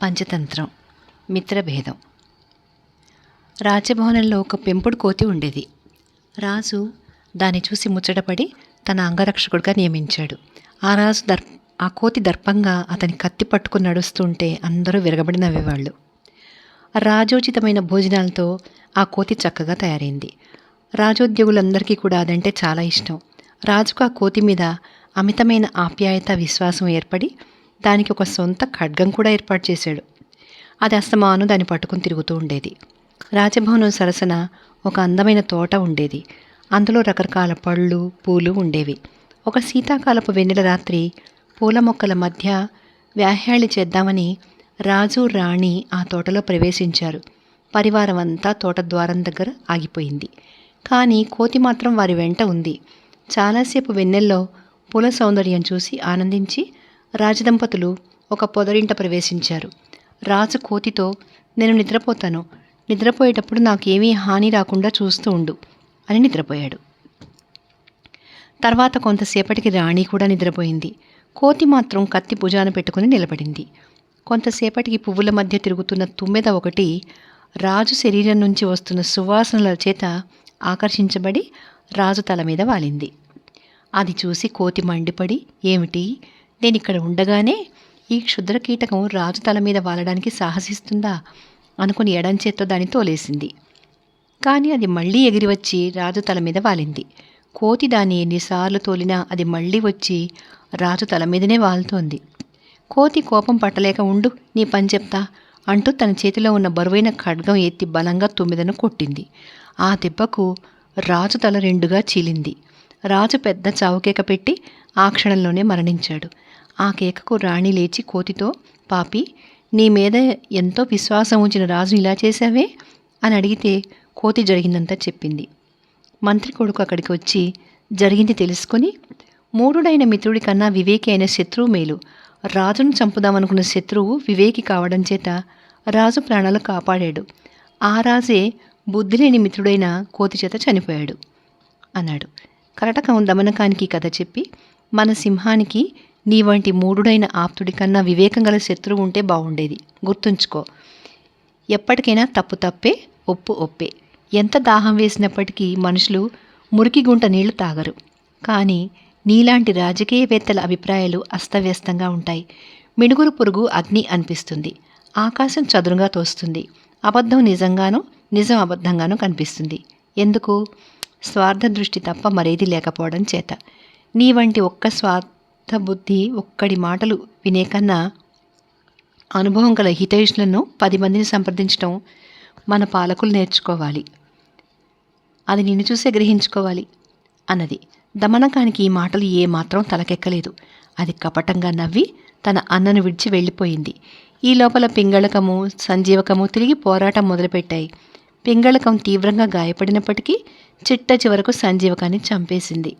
పంచతంత్రం మిత్రభేదం. రాజభవనంలో ఒక పెంపుడు కోతి ఉండేది. రాజు దాన్ని చూసి ముచ్చటపడి తన అంగరక్షకుడిగా నియమించాడు. ఆ కోతి దర్పంగా అతని కత్తి పట్టుకుని నడుస్తుంటే అందరూ విరగబడి నవ్వేవాళ్ళు. రాజోచితమైన భోజనాలతో ఆ కోతి చక్కగా తయారైంది. రాజోద్యోగులందరికీ కూడా అదంటే చాలా ఇష్టం. రాజుకు ఆ కోతి మీద అమితమైన ఆప్యాయత, విశ్వాసం ఏర్పడి దానికి ఒక సొంత ఖడ్గం కూడా ఏర్పాటు చేశాడు. అది అస్తమాను దాన్ని పట్టుకుని తిరుగుతూ ఉండేది. రాజభవనం సరసన ఒక అందమైన తోట ఉండేది. అందులో రకరకాల పళ్ళు, పూలు ఉండేవి. ఒక శీతాకాలపు వెన్నెల రాత్రి పూల మొక్కల మధ్య వ్యాహ్యాళి చేద్దామని రాజు, రాణి ఆ తోటలో ప్రవేశించారు. పరివారం అంతా తోట ద్వారం దగ్గర ఆగిపోయింది. కానీ కోతి మాత్రం వారి వెంట ఉంది. చాలాసేపు వెన్నెల్లో పూల సౌందర్యం చూసి ఆనందించి రాజదంపతులు ఒక పొదరింట ప్రవేశించారు. రాజు కోతితో, నేను నిద్రపోతాను, నిద్రపోయేటప్పుడు నాకేమీ హాని రాకుండా చూస్తూ ఉండు అని నిద్రపోయాడు. తర్వాత కొంతసేపటికి రాణి కూడా నిద్రపోయింది. కోతి మాత్రం కత్తి భుజాన పెట్టుకుని నిలబడింది. కొంతసేపటికి పువ్వుల మధ్య తిరుగుతున్న తుమ్మెద ఒకటి రాజు శరీరం నుంచి వస్తున్న సువాసనల చేత ఆకర్షించబడి రాజు తల మీద వాలింది. అది చూసి కోతి మండిపడి, ఏమిటి, నేనిక్కడ ఉండగానే ఈ క్షుద్ర కీటకం రాజు తల మీద వాలడానికి సాహసిస్తుందా అనుకుని ఎడంచేత్తో దాన్ని తోలేసింది. కానీ అది మళ్ళీ ఎగిరి వచ్చి రాజు తల మీద వాలింది. కోతి దాన్ని ఎన్నిసార్లు తోలినా అది మళ్ళీ వచ్చి రాజు తల మీదనే వాలుతోంది. కోతి కోపం పట్టలేక, ఉండు, నీ పని చెప్తా అంటూ తన చేతిలో ఉన్న బరువైన ఖడ్గం ఎత్తి బలంగా తుమ్మెదను కొట్టింది. ఆ దెబ్బకు రాజు తల రెండుగా చీలింది. రాజు పెద్ద చావుకేక పెట్టి ఆ క్షణంలోనే మరణించాడు. ఆ కేకకు రాణి లేచి కోతితో, పాపి, నీ మీద ఎంతో విశ్వాసం ఉంచిన రాజు ఇలా చేశావే అని అడిగితే కోతి జరిగిందంతా చెప్పింది. మంత్రి కొడుకు అక్కడికి వచ్చి జరిగింది తెలుసుకొని, మూఢుడైన మిత్రుడి కన్నా వివేకి అయిన శత్రువు మేలు. రాజును చంపుదామనుకున్న శత్రువు వివేకి కావడం చేత రాజు ప్రాణాలు కాపాడాడు. ఆ రాజే బుద్ధిలేని మిత్రుడైన కోతి చేత చనిపోయాడు అన్నాడు. కరటకం దమనకానికి కథ చెప్పి, మన సింహానికి నీ వంటి మూఢుడైన ఆప్తుడి కన్నా వివేకం గల శత్రువు ఉంటే బాగుండేది. గుర్తుంచుకో, ఎప్పటికైనా తప్పు తప్పే, ఒప్పు ఒప్పే. ఎంత దాహం వేసినప్పటికీ మనుషులు మురికి గుంట నీళ్లు తాగరు. కానీ నీలాంటి రాజకీయవేత్తల అభిప్రాయాలు అస్తవ్యస్తంగా ఉంటాయి. మిణుగురు పురుగు అగ్ని అనిపిస్తుంది. ఆకాశం చదురుగా తోస్తుంది. అబద్ధం నిజంగానూ, నిజం అబద్ధంగానూ కనిపిస్తుంది. ఎందుకు? స్వార్థ దృష్టి తప్ప మరేది లేకపోవడం చేత. నీ వంటి ఒక్క స్వార్థ బుద్ధి ఒక్కడి మాటలు వినే కన్నా అనుభవం గల హితైషులను 10 మందిని సంప్రదించడం మన పాలకులు నేర్చుకోవాలి. అది నిన్ను చూసే గ్రహించుకోవాలి అన్నది. దమనకానికి ఈ మాటలు ఏమాత్రం తలకెక్కలేదు. అది కపటంగా నవ్వి తన అన్నను విడిచి వెళ్ళిపోయింది. ఈ లోపల పింగళకము, సంజీవకము తిరిగి పోరాటం మొదలుపెట్టాయి. పింగళకం తీవ్రంగా గాయపడినప్పటికీ చిట్ట చివరకు సంజీవకాన్ని చంపేసింది.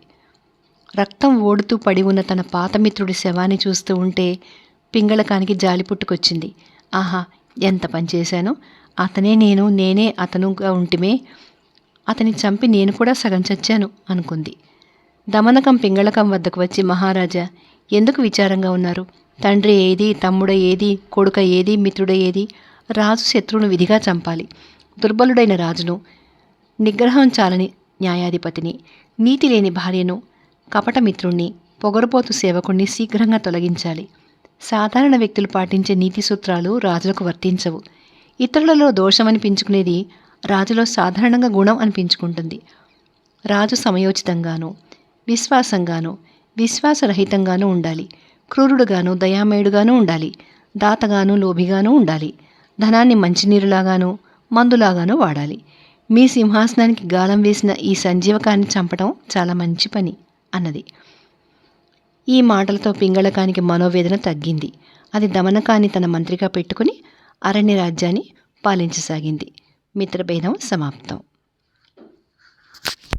రక్తం ఓడుతూ పడి ఉన్న తన పాతమిత్రుడి శవాన్ని చూస్తూ ఉంటే పింగళకానికి జాలి పుట్టుకొచ్చింది. ఆహా, ఎంత పని చేశానో! అతనే నేను, నేనే అతనుగా ఉంటిమే. అతని చంపి నేను కూడా సగం చచ్చాను అనుకుంది. దమనకం పింగళకం వద్దకు వచ్చి, మహారాజా, ఎందుకు విచారంగా ఉన్నారు? తండ్రి ఏది, తమ్ముడ ఏది, కొడుక ఏది, మిత్రుడ ఏది? రాజు శత్రువును విధిగా చంపాలి. దుర్బలుడైన రాజును, నిగ్రహం చాలని న్యాయాధిపతిని, నీతి లేని భార్యను, కపటమిత్రుణ్ణి, పొగరుపోతు సేవకుణ్ణి శీఘ్రంగా తొలగించాలి. సాధారణ వ్యక్తులు పాటించే నీతి సూత్రాలు రాజులకు వర్తించవు. ఇతరులలో దోషమనిపించుకునేది రాజులో సాధారణంగా గుణం అనిపించుకుంటుంది. రాజు సమయోచితంగానూ, విశ్వాసంగానూ, విశ్వాసరహితంగానూ ఉండాలి. క్రూరుడుగాను, దయామయుడుగానూ ఉండాలి. దాతగాను, లోభిగానూ ఉండాలి. ధనాన్ని మంచినీరులాగాను, మందులాగానూ వాడాలి. మీ సింహాసనానికి గాలం వేసిన ఈ సంజీవకాన్ని చంపడం చాలా మంచి పని అన్నది. ఈ మాటలతో పింగళకానికి మనోవేదన తగ్గింది. అది దమనకాన్ని తన మంత్రిగా పెట్టుకుని అరణ్య రాజ్యాన్ని పాలించసాగింది. మిత్రభేదం సమాప్తం.